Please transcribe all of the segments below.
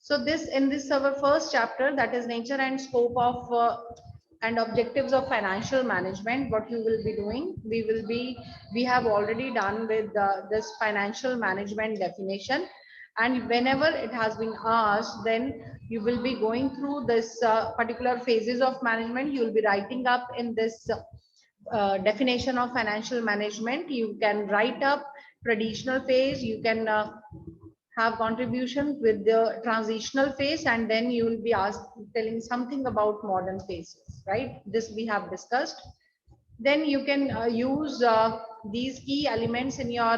So this our first chapter, that is nature and scope of and objectives of financial management. What you will be doing, we have already done with this financial management definition, and whenever it has been asked, then you will be going through this particular phases of management. You will be writing up in this definition of financial management. You can write up traditional phase, you can have contribution with the transitional phase, and then you will be asked telling something about modern phases, right? This we have discussed. Then you can use these key elements in your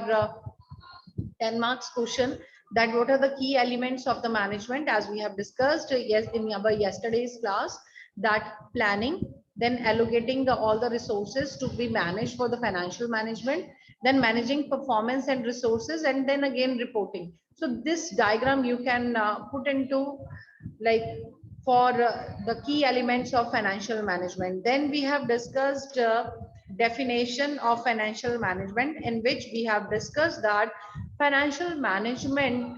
10 marks question, that what are the key elements of the management, as we have discussed yes in our yesterday's class, that planning, then allocating all the resources to be managed for the financial management, then managing performance and resources, and then again reporting. So this diagram you can put into like for the key elements of financial management. Then we have discussed definition of financial management, in which we have discussed that financial management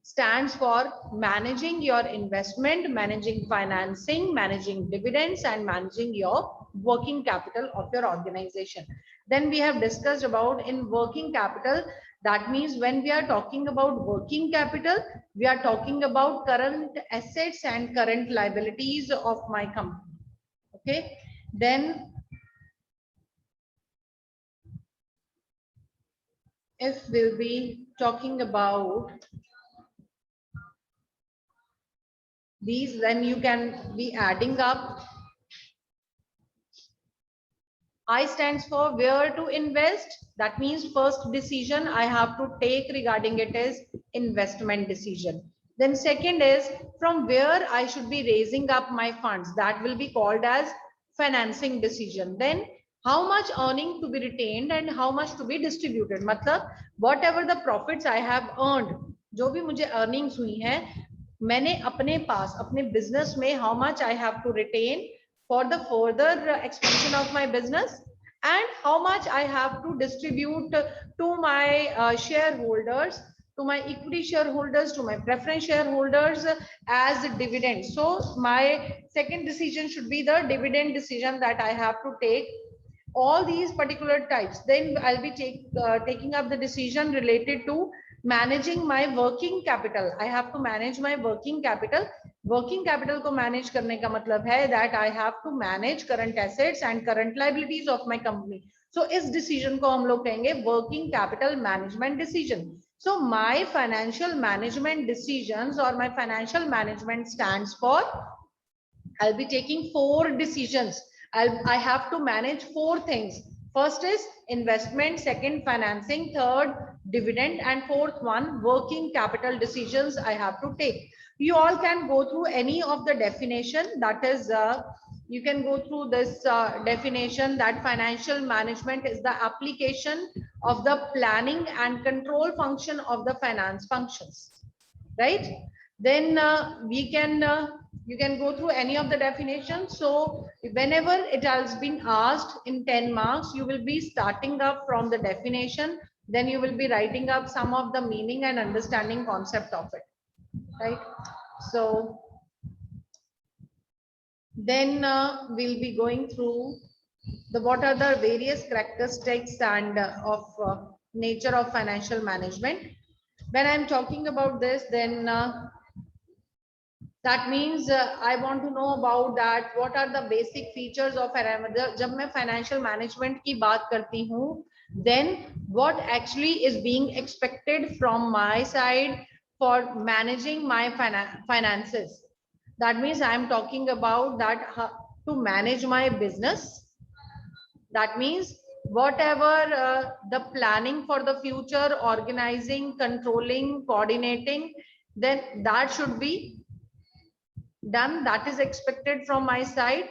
stands for managing your investment, managing financing, managing dividends, and managing your working capital of your organization. Then we have discussed about in working capital, that means when we are talking about working capital, we are talking about current assets and current liabilities of my company. Okay, then if we'll be talking about these, then you can be adding up. I stands for where to invest. That means first decision I have to take regarding it is investment decision. Then second is from where I should be raising up my funds. That will be called as financing decision. Then how much earning to be retained and how much to be distributed. मतलब whatever the profits I have earned, जो भी मुझे earnings हुई हैं, मैंने अपने पास अपने business में how much I have to retain for the further expansion of my business, and how much I have to distribute to my shareholders, to my equity shareholders, to my preference shareholders as dividend. So my second decision should be the dividend decision that I have to take. All these particular types, then I'll be taking up the decision related to managing my working capital. I have to manage my working capital. Working capital को manage करने का मतलब है that I have to manage current assets and current liabilities of my company. So इस decision को हम लोग कहेंगे working capital management decision. So my financial management decisions और my financial management stands for I'll be taking 4 decisions. I have to manage 4 things. First is investment, second financing, third dividend, and fourth one working capital decisions I have to take. You all can go through any of the definition, that is you can go through this definition that financial management is the application of the planning and control function of the finance functions, right? Then you can go through any of the definitions. So whenever it has been asked in 10 marks, you will be starting up from the definition, then you will be writing up some of the meaning and understanding concept of it, right? So then we'll be going through the what are the various characteristics and of nature of financial management. When I'm talking about this, then that means I want to know about that what are the basic features of जब मैं financial management की बात करती हूँ, then what actually is being expected from my side for managing my finances. That means I am talking about that to manage my business. That means whatever the planning for the future, organizing, controlling, coordinating, then that should be done, that is expected from my side,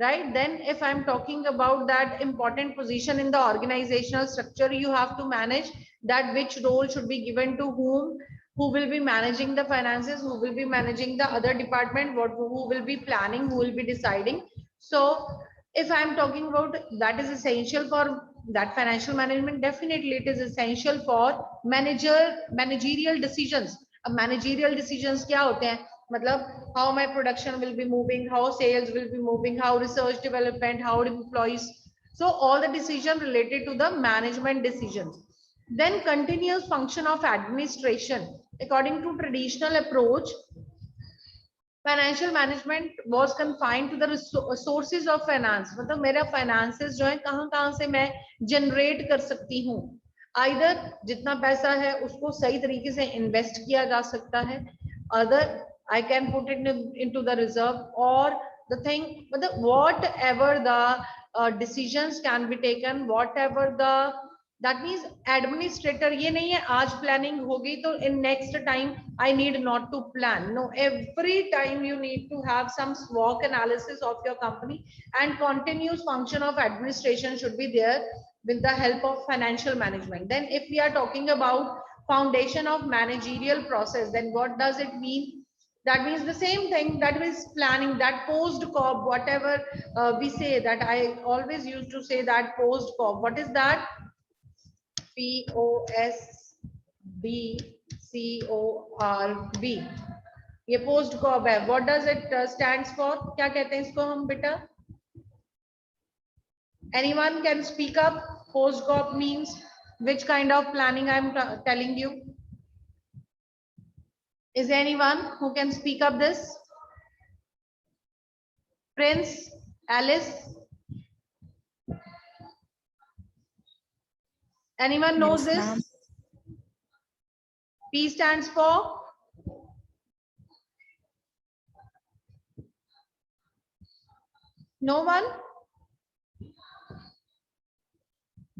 right? Then if I'm talking about that important position in the organizational structure, you have to manage that which role should be given to whom, who will be managing the finances, who will be managing the other department, who will be planning, who will be deciding. So if I'm talking about that is essential for that financial management, definitely it is essential for managerial decisions. अब managerial decisions क्या होते हैं, मतलब how my production will be moving, how sales will be moving, how research development, how employees, so all the decision related to the management decisions. Then continuous function of administration. According to traditional approach, financial management was confined to the sources of finance. मतलब मेरा finances जो है कहाँ से मैं generate कर सकती हूँ. Either जितना पैसा है उसको सही तरीके से invest किया जा सकता है, other I can put it into the reserve, or the thing, मतलब whatever the decisions can be taken, whatever the, that means administrator ये नहीं है आज planning होगी तो in next time I need not to plan. No, every time you need to have some SWOT analysis of your company, and continuous function of administration should be there with the help of financial management. Then if we are talking about foundation of managerial process, then what does it mean? That means the same thing, that is planning, that post COP, whatever we say, that I always used to say that post COP. What is that? POSBCORB, ये post cob है. What does it stands for, क्या कहते हैं इसको हम बेटा? Anyone can speak up? Post cob means which kind of planning I am telling you? Is there anyone who can speak up this? Prince, Alice, anyone knows this? P stands for? No one?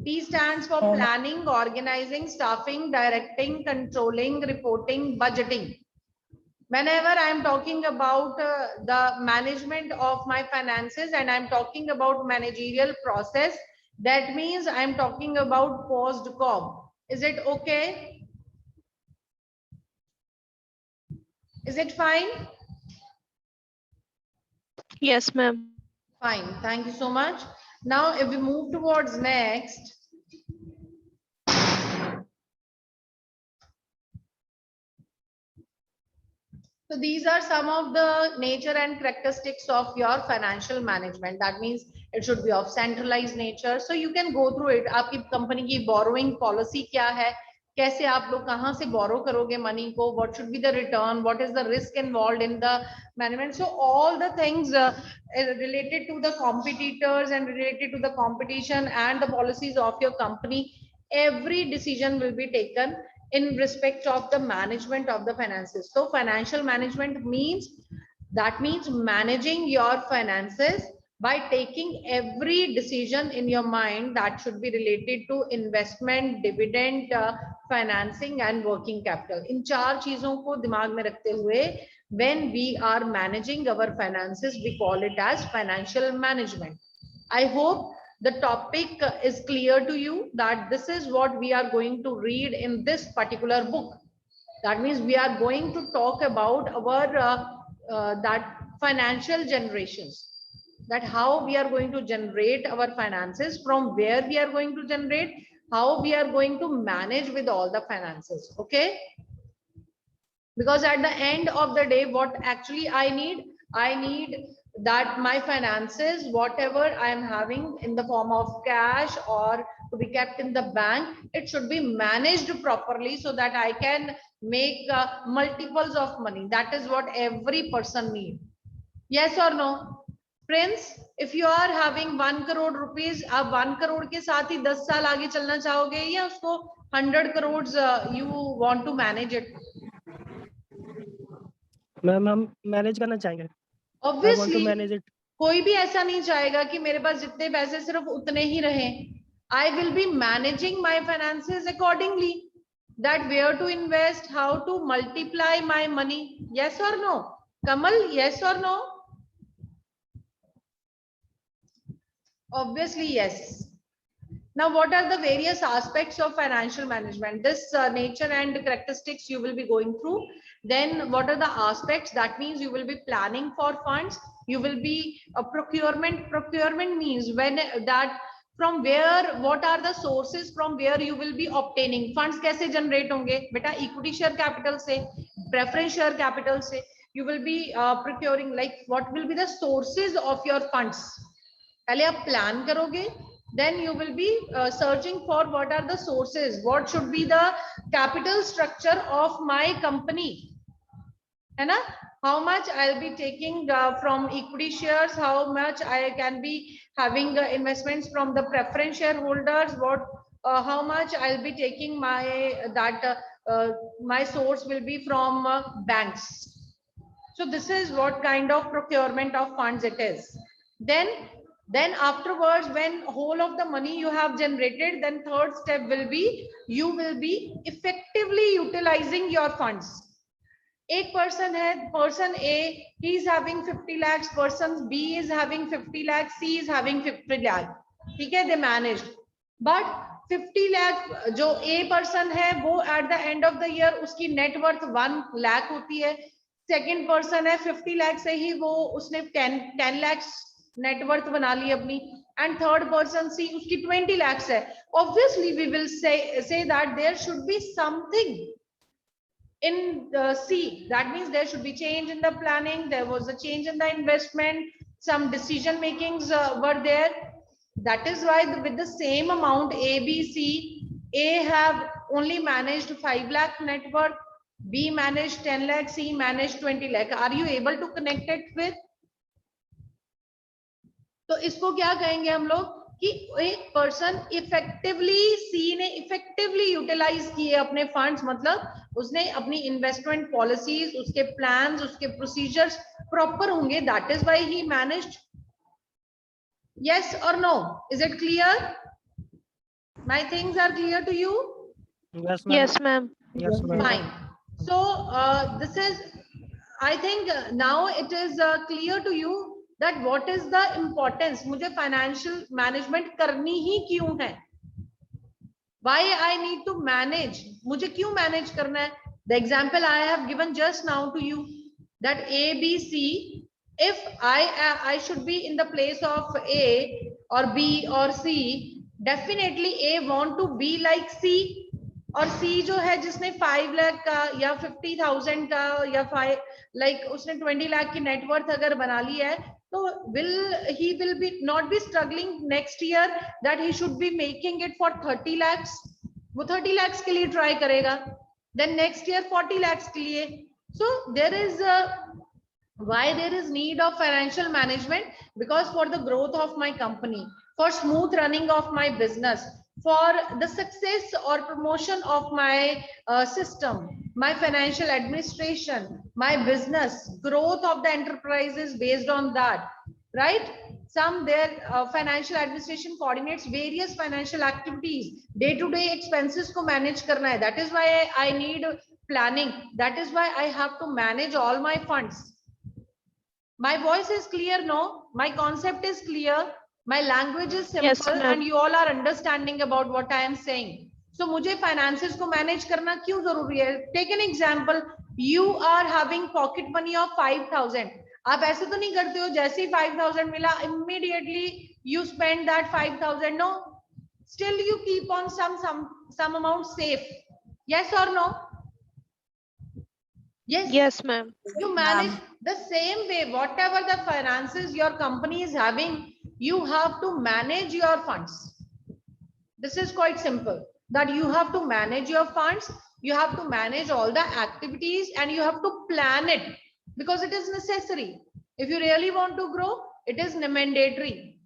P stands for planning, organizing, staffing, directing, controlling, reporting, budgeting. Whenever I am talking about the management of my finances and I am talking about managerial process, that means I am talking about post COB. Is it okay? Is it fine? Yes, ma'am. Fine, thank you so much. Now if we move towards next, so these are some of the nature and characteristics of your financial management. That means it should be of centralized nature, so you can go through it. आपकी company की borrowing policy क्या है, कैसे आप लोग कहाँ से borrow करोगे money को, what should be the return, what is the risk involved in the management. So all the things related to the competitors and related to the competition and the policies of your company, every decision will be taken in respect of the management of the finances. So financial management means, that means managing your finances by taking every decision in your mind that should be related to investment, dividend, financing and working capital. इन चार चीजों को दिमाग में रखते हुए when we are managing our finances, we call it as financial management. I hope the topic is clear to you, that this is what we are going to read in this particular book. That means we are going to talk about our that financial generations, that how we are going to generate our finances, from where we are going to generate, how we are going to manage with all the finances. Okay, because at the end of the day, what actually I need that my finances, whatever I am having in the form of cash or to be kept in the bank, it should be managed properly so that I can make multiples of money. That is what every person needs. Yes or no? Prince, if you are having 1 crore rupees, आप 1 crore के साथ ही 10 साल आगे चलना चाहोगे, या उसको 100 crores you want to manage it? Ma'am हम मैनेज करना चाहेंगे. Obviously, कोई भी ऐसा नहीं चाहेगा कि मेरे पास जितने पैसे सिर्फ उतने ही रहें. I will be managing my finances accordingly. That where to invest, how to multiply my money. Yes or no? Kamal, yes or no? Obviously, yes. Now, what are the various aspects of financial management? This nature and characteristics you will be going through. Then what are the aspects? That means you will be planning for funds. You will be procurement. Procurement means when that from where, what are the sources from where you will be obtaining funds. कैसे generate होंगे बेटा? Equity share capital से. preference share capital से you will be procuring, like what will be the sources of your funds. पहले आप plan करोगे, then you will be searching for what are the sources, what should be the capital structure of my company, है ना? How much I'll be taking from equity shares, how much I can be having investments from the preference shareholders, what how much I'll be taking my my source will be from banks. So this is what kind of procurement of funds it is. Then afterwards, when whole of the money you have generated, then third step will be you will be effectively utilizing your funds. एक person है, person A, he is having 50 lakhs, person B is having 50 lakhs, C is having 50 lakh, ठीक है, they managed. But 50 lakh जो A person है वो at the end of the year उसकी net worth 1 lakh होती है. Second person है 50 lakh से ही वो उसने 10 lakhs net worth बना ली अपनी. And third person C उसकी 20 lakhs है. Obviously we will say that there should be something in C. That means there should be change in the planning, there was a change in the investment, some decision makings were there. That is why with the same amount A, B, C, A have only managed 5 lakh net worth, B managed 10 lakh, C managed 20 lakh. Are you able to connect it with? तो इसको क्या कहेंगे हम लोग कि एक person effectively, सी ने effectively utilise किए अपने फंड्स, मतलब उसने अपनी इन्वेस्टमेंट पॉलिसीज, उसके प्लान्स, उसके प्रोसीजर्स प्रॉपर होंगे. That is why he managed. Yes or no? Is it clear? My things are clear to you? Yes, ma'am. Yes, ma'am. Fine. So this is, I think now it is clear to you that what is the importance. मुझे financial management करनी ही क्यों है? Why I need to manage? मुझे क्यों manage करना है? The example I have given just now to you, that A, B, C. If I should be in the place of A or B or C, definitely A want to be like C. और C जो है जिसने 5 लाख का या 50,000 का या 5 like उसने 20 लाख की नेटवर्थ अगर बना ली है, तो he will be not be struggling next year that he should be making it for 30 lakhs. वो 30 lakhs के लिए try करेगा, then next year 40 lakhs के लिए. So there is why there is need of financial management, because for the growth of my company, for smooth running of my business, for the success or promotion of my system, my financial administration, my business growth of the enterprise is based on that, right? Some their financial administration coordinates various financial activities, day to day expenses ko manage karna hai. That is why I need planning. That is why I have to manage all my funds. My voice is clear? No? My concept is clear? My language is simple. Yes, and you all are understanding about what I am saying. So मुझे finances को manage करना क्यों जरूरी है? Take an example. You are having pocket money of 5,000. आप ऐसे तो नहीं करते हो जैसे ही 5,000 मिला immediately you spend that 5,000. No. Still you keep on some amount safe. Yes or no? Yes. Yes, ma'am. You manage the same way. Whatever the finances your company is having, you have to manage your funds. This is quite simple. That you have to manage your funds. You have to manage all the activities and you have to plan it because it is necessary. If you really want to grow, it is mandatory,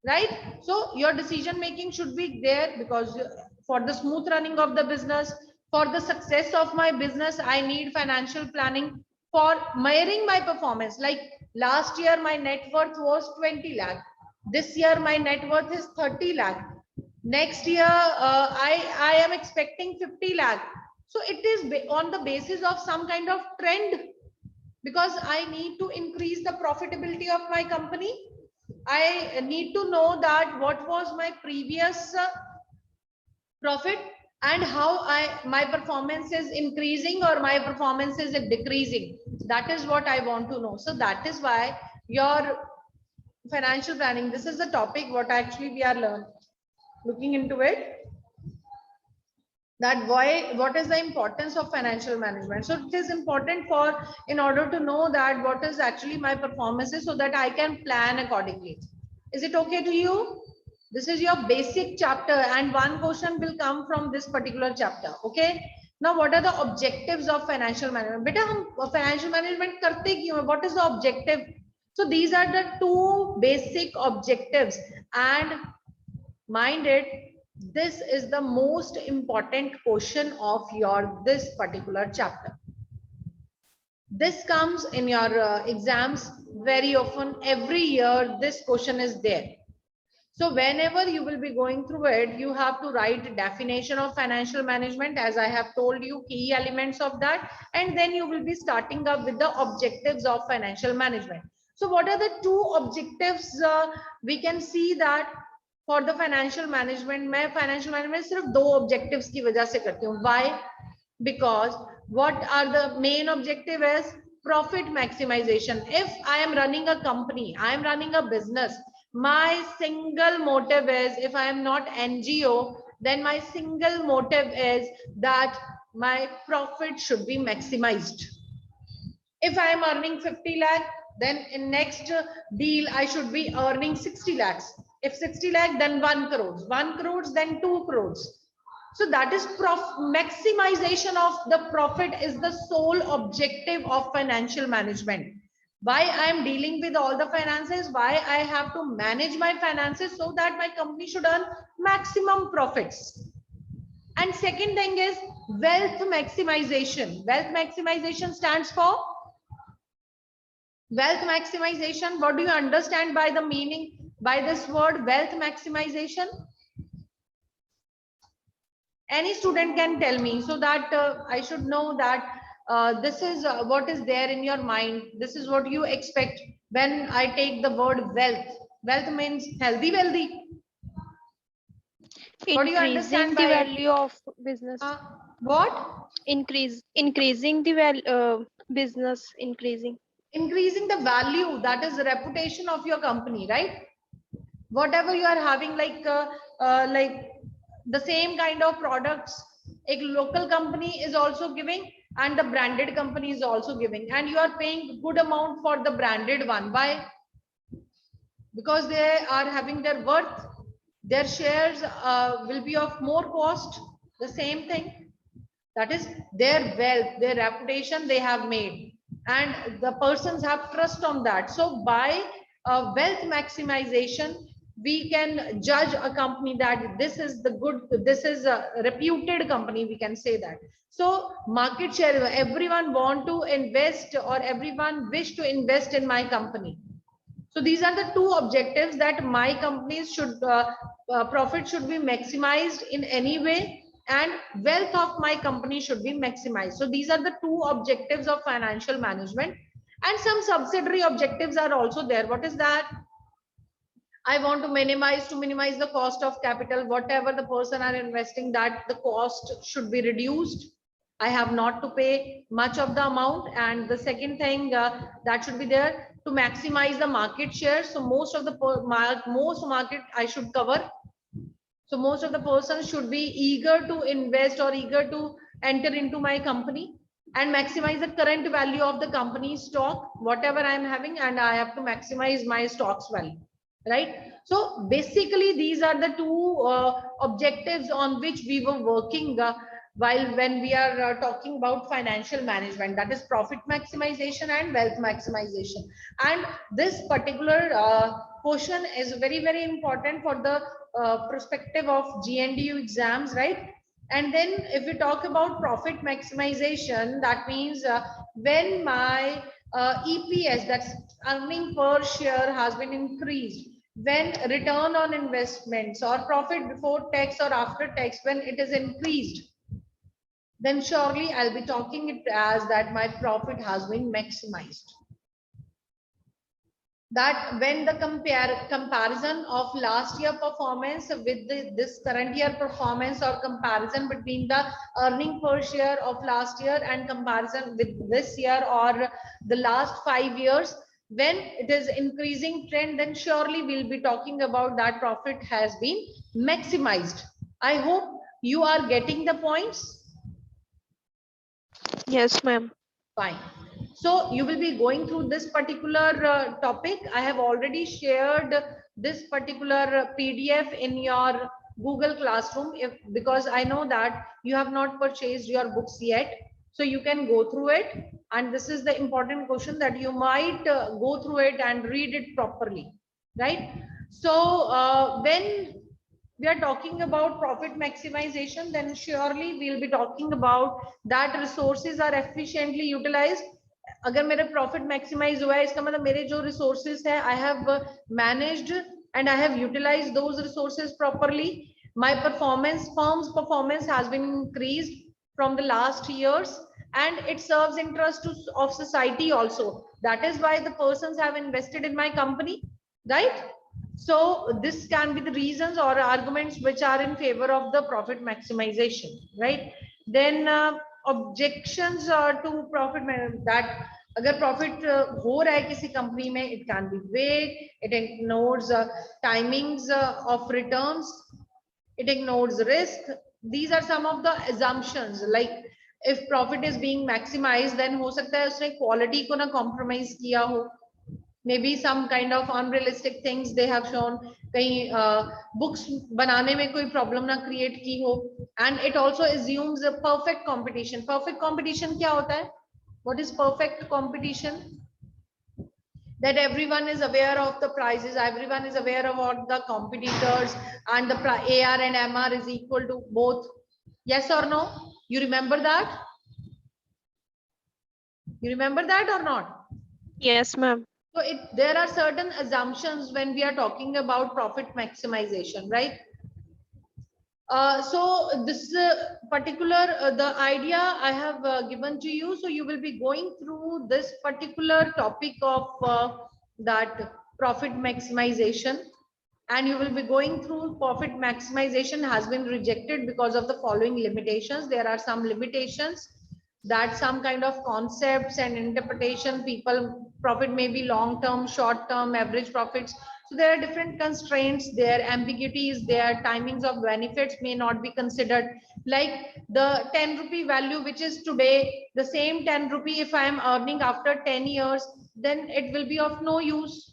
right? So your decision making should be there because for the smooth running of the business, for the success of my business, I need financial planning for measuring my performance. Like last year, my net worth was 20 lakh. This year, my net worth is 30 lakh. Next year, I am expecting 50 lakh. So it is on the basis of some kind of trend because I need to increase the profitability of my company. I need to know that what was my previous profit and how my performance is increasing or my performance is decreasing. That is what I want to know. So that is why your financial planning, this is the topic what actually we are looking into it. that why, what is the importance of financial management. So it is important for, in order to know that what is actually my performances, so that I can plan accordingly. Is it okay to you? This is your basic chapter, and one question will come from this particular chapter. Okay, now what are the objectives of financial management? Beta, hum financial management karte kyun hai? What is the objective? So these are the two basic objectives, and mind it, this is the most important portion of your this particular chapter. This comes in your exams very often. Every year this question is there. So whenever you will be going through it, you have to write definition of financial management, as I have told you, key elements of that, and then you will be starting up with the objectives of financial management. So what are the two objectives? We can see that for the financial management, मैं financial management सिर्फ दो objectives की वजह से करती हूँ. Why? Because what are the main objective is profit maximization. If I am running a company, I am running a business, my single motive is, if I am not NGO, then my single motive is that my profit should be maximized. If I am earning 50 lakh, then in next deal I should be earning 60 lakhs. If 60 lakh, then 1 crores, 1 crores, then 2 crores. So that is maximization of the profit is the sole objective of financial management. Why I am dealing with all the finances, why I have to manage my finances, so that my company should earn maximum profits. And second thing is wealth maximization. Wealth maximization stands for wealth maximization. What do you understand by the meaning by this word wealth maximization? Any student can tell me, so that I should know that this is what is there in your mind. This is what you expect when I take the word wealth. Wealth means healthy, wealthy. What do you understand by the value of business? What? Increasing the business, increasing the value, that is the reputation of your company, right? Whatever you are having, like the same kind of products a local company is also giving, and the branded company is also giving, and you are paying good amount for the branded one. Why? Because they are having their worth, their shares will be of more cost. The same thing, that is their wealth, their reputation they have made, and the persons have trust on that. So by wealth maximization, we can judge a company that this is the good, this is a reputed company, we can say that. So market share, everyone want to invest, or everyone wish to invest in my company. So these are the two objectives, that my companies should profit should be maximized in any way, and wealth of my company should be maximized. So these are the two objectives of financial management, and some subsidiary objectives are also there. What is that? I want to minimize the cost of capital. Whatever the person are investing, that the cost should be reduced. I have not to pay much of the amount. And the second thing that should be there, to maximize the market share. So most of the most market I should cover. So most of the persons should be eager to invest or eager to enter into my company, and maximize the current value of the company's stock, whatever I am having, and I have to maximize my stock's value, right? So basically these are the two objectives on which we were working while when we are talking about financial management, that is profit maximization and wealth maximization. And this particular portion is very, very important for the perspective of GNDU exams, right? And then if we talk about profit maximization, that means when my EPS, that's earning per share, has been increased, when return on investments or profit before tax or after tax, when it is increased, then surely I'll be talking it as that my profit has been maximized. That when the comparison of last year performance with this current year performance, or comparison between the earning per share of last year and comparison with this year or the last 5 years, when it is increasing trend, then surely we'll be talking about that profit has been maximized. I hope You are getting the points? Yes, ma'am. Fine. So you will be going through this particular topic. I have already shared this particular PDF in your Google Classroom, if because I know that you have not purchased your books yet. So you can go through it. And this is the important question that you might go through it and read it properly, right? So when we are talking about profit maximization, then surely we'll be talking about that resources are efficiently utilized. अगर मेरा profit maximize हुआ है, इसका मतलब मेरे जो resources है, I have managed and I have utilized those resources properly. My performance, firm's performance has been increased from the last years, and it serves interest of society also. That is why the persons have invested in my company, right? So this can be the reasons or arguments which are in favor of the profit maximization, right? Then objections to profit that अगर profit हो रहा है किसी company में, it can be vague, it ignores timings of returns, it ignores risk. These are some of the assumptions. Like if profit is being maximized, then हो सकता है उसने quality को ना compromise किया हो, maybe some kind of unrealistic things they have shown, कहीं books बनाने में कोई problem ना create की हो. And it also assumes a perfect competition. Perfect competition क्या होता है? What is perfect competition? That everyone is aware of the prices, everyone is aware about the competitors, and the AR and MR is equal to both. Yes or no? You remember that? You remember that or not? Yes, ma'am. So there are certain assumptions when we are talking about profit maximization, right? So this particular the idea I have given to you. So you will be going through this particular topic of that profit maximization, and you will be going through profit maximization has been rejected because of the following limitations. There are some limitations that some kind of concepts and interpretation, people profit may be long term, short term, average profits. So there are different constraints, there ambiguities, there timings of benefits may not be considered. Like the 10 rupee value which is today, the same 10 rupee if I am earning after 10 years, then it will be of no use.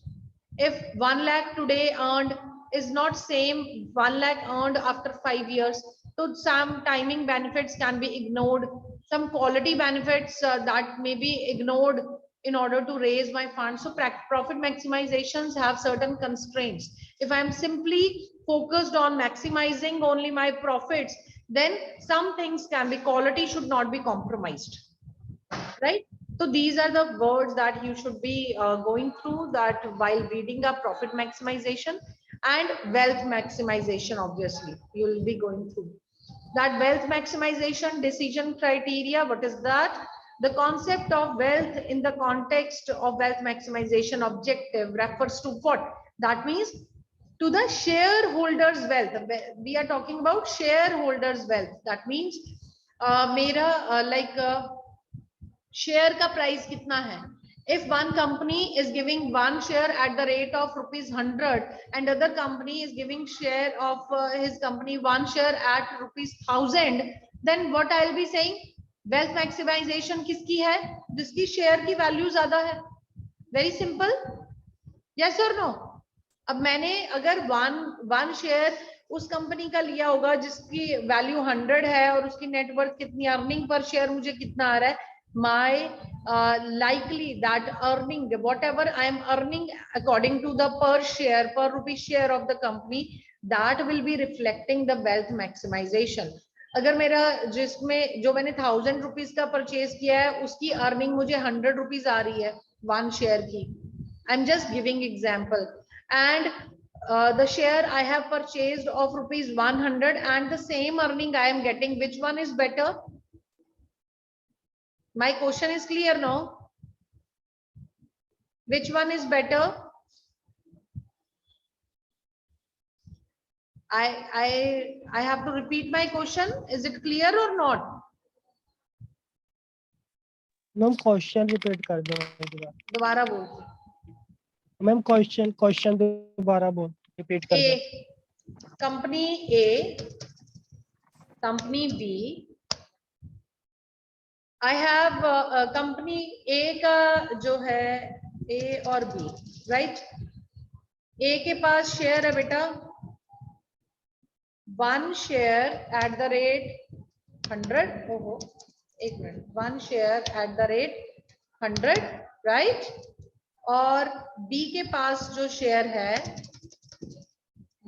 If 1 lakh today earned is not same 1 lakh earned after 5 years, so some timing benefits can be ignored, some quality benefits that may be ignored in order to raise my funds. So profit maximizations have certain constraints. If I'm simply focused on maximizing only my profits, then some things can be, quality should not be compromised, right? So these are the words that you should be going through that while reading up profit maximization and wealth maximization. Obviously you will be going through that wealth maximization decision criteria. What is that? The concept of wealth in the context of wealth maximization objective refers to what? That means to the shareholders wealth. We are talking about shareholders wealth. That means mera share का price कितना है. If one company is giving one share at the rate of ₹100 and other company is giving share of his company one share at ₹1000, then what I'll be saying, wealth maximization किसकी है? जिसकी share की value ज्यादा है. Very simple. Yes or no? अब मैंने अगर one share उस कंपनी का लिया होगा जिसकी वैल्यू 100 है और उसकी नेटवर्थ कितनी, अर्निंग पर शेयर मुझे कितना आ रहा है, my likely that earning whatever I am earning according to the per rupee share of the company, that will be reflecting the wealth maximization. अगर मेरा जिसमें जो मैंने 1000 रुपीज का परचेज किया है उसकी अर्निंग मुझे 100 रुपीज आ रही है वन शेयर की, I'm just giving example, and the share I have purchased of ₹100 and the same earning I am getting, which one is better? My question is clear now? Which one is better? I have to repeat my question. Is it clear or not? Ma'am question repeat कर दो दोबारा बोल. Ma'am question दोबारा बोल repeat कर दो. A, company A company B, I have company A का जो है ए और बी, राइट। ए के पास शेयर है बेटा 1 शेयर एट द रेट 100, ओहो एक minute, 1 share eight the rate 100, right. और बी के पास जो शेयर है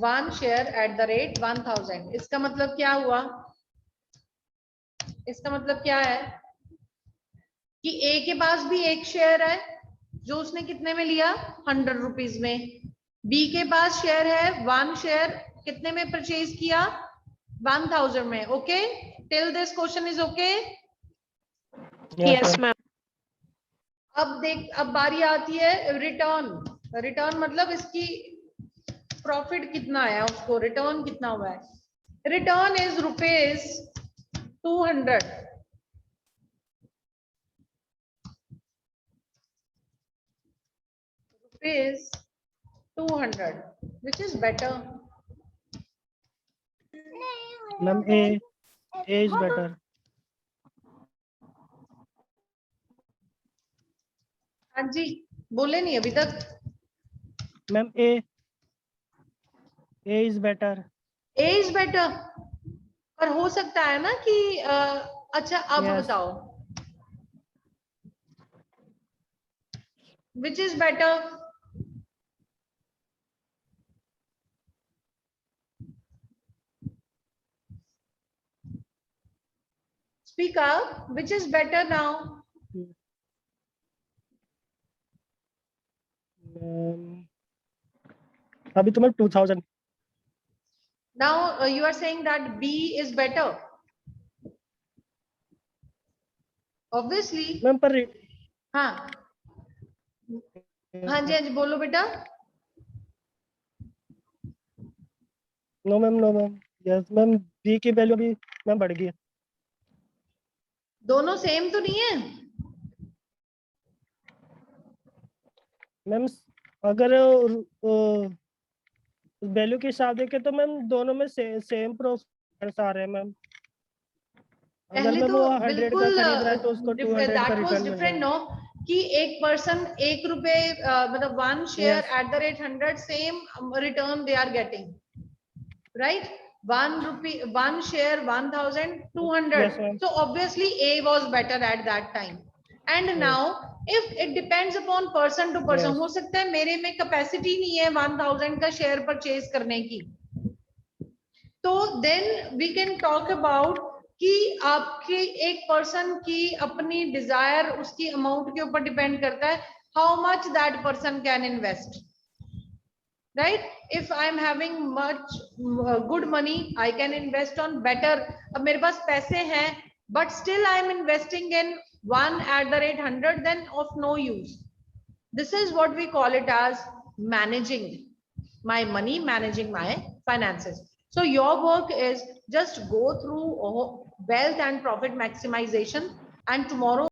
1 शेयर एट द रेट 1000। इसका मतलब क्या हुआ, इसका मतलब क्या है कि ए के पास भी एक शेयर है जो उसने कितने में लिया 100 रुपीज में, बी के पास शेयर है 1 शेयर कितने में परचेज किया 1000 में। Okay, till this question is okay. Yes, ma'am. अब देख, अब बारी आती है रिटर्न। रिटर्न मतलब इसकी प्रॉफिट कितना है, उसको रिटर्न कितना हुआ है। Return is ₹200, ₹200, which is better? Ma'am A is better. हाँ जी, बोले नहीं अभी तक। Ma'am A is better. A is better, पर हो सकता है ना कि अच्छा अब Yes. बताओ which is better. Speak up, which is better now. अभी तुम्हें 2000। Now you are saying that B is better, obviously. Ma'am पर हाँ हाँ जी, हाँ जी, बोलो बेटा। No ma'am, no ma'am. Yes ma'am, B की वैल्यू अभी मैम बढ़ गई है। दोनों सेम तो नहीं है मैम अगर वैल्यू के हिसाब देखे तो मैम दोनों में सेम प्रॉफिट आ रहे हैं मैम। अगर पहले मैम तो वो 100 का बिल्कुल खरीद रहा है तो उसको 200 का दैट वाज रिटर्न मिल डिफरेंट जाएगा। नो, कि एक पर्सन ₹1 मतलब 1 share Yes. At the rate 100 same return they are getting, right. 1 rupee 1 share 1200, Yes ma'am. so obviously A was better at that time. And Yes. now if it depends upon person to person, Yes. हो सकता है मेरे में capacity नहीं है 1000 का share purchase करने की, तो then we can talk about कि आपके एक पर्सन की अपनी डिजायर उसकी अमाउंट के ऊपर डिपेंड करता है, how much that person can invest, right? If I am having much good money, I can invest on better. अब मेरे पास पैसे हैं but still I am investing in 1 at the rate 100, then of no use. This is what we call it as managing my money, managing my finances. So your work is just go through wealth and profit maximization, and tomorrow